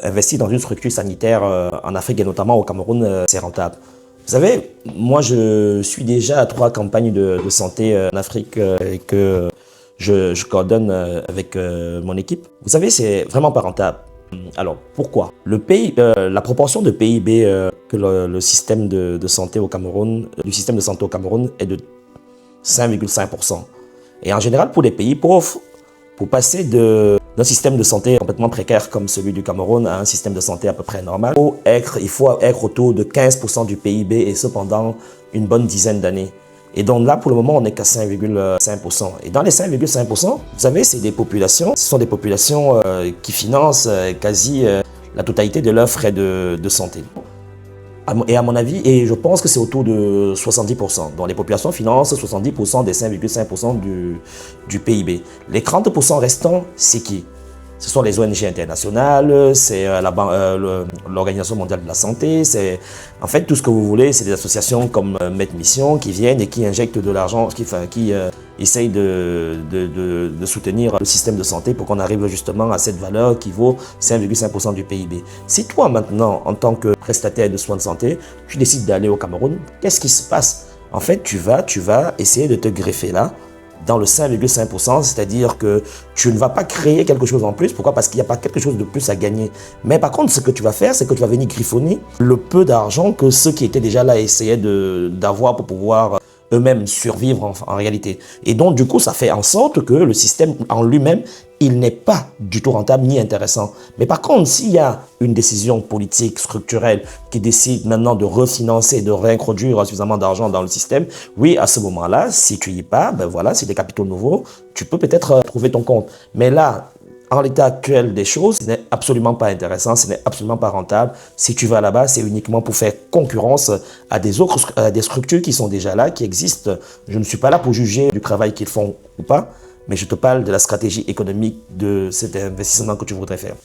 investir dans une structure sanitaire en Afrique et notamment au Cameroun, c'est rentable. Vous savez, moi je suis déjà à 3 campagnes de santé en Afrique que je coordonne avec mon équipe. Vous savez, c'est vraiment pas rentable. Alors, pourquoi? La proportion de PIB que le système de santé au Cameroun, du système de santé au Cameroun est de 5,5%. Et en général, pour les pays pauvres, pour passer d'un système de santé complètement précaire comme celui du Cameroun à un système de santé à peu près normal, il faut être autour de 15% du PIB et cependant une bonne dizaine d'années. Et donc là, pour le moment, on n'est qu'à 5,5%. Et dans les 5,5%, vous savez, ce sont des populations qui financent quasi la totalité de leurs frais de santé. Et à mon avis, et je pense que c'est autour de 70%. Donc les populations financent 70% des 5,5% du PIB. Les 30% restants, c'est qui? Ce sont les ONG internationales, c'est l'Organisation mondiale de la santé, c'est en fait tout ce que vous voulez, c'est des associations comme MedMission qui viennent et qui injectent de l'argent, qui essayent de soutenir le système de santé pour qu'on arrive justement à cette valeur qui vaut 5,5% du PIB. Si toi maintenant, en tant que prestataire de soins de santé, tu décides d'aller au Cameroun, qu'est-ce qui se passe? En fait, tu vas essayer de te greffer là, dans le 5,5%, c'est-à-dire que tu ne vas pas créer quelque chose en plus. Pourquoi? Parce qu'il n'y a pas quelque chose de plus à gagner. Mais par contre, ce que tu vas faire, c'est que tu vas venir griffonner le peu d'argent que ceux qui étaient déjà là essayaient d'avoir pour pouvoir eux-mêmes survivre en réalité. Et donc, du coup, ça fait en sorte que le système en lui-même, il n'est pas du tout rentable ni intéressant. Mais par contre, s'il y a une décision politique, structurelle, qui décide maintenant de refinancer, de réintroduire suffisamment d'argent dans le système, oui, à ce moment-là, si tu y es pas, ben voilà, c'est des capitaux nouveaux, tu peux peut-être trouver ton compte. Mais là, en l'état actuel des choses, ce n'est absolument pas intéressant, ce n'est absolument pas rentable. Si tu vas là-bas, c'est uniquement pour faire concurrence à des structures qui sont déjà là, qui existent. Je ne suis pas là pour juger du travail qu'ils font ou pas, mais je te parle de la stratégie économique de cet investissement que tu voudrais faire.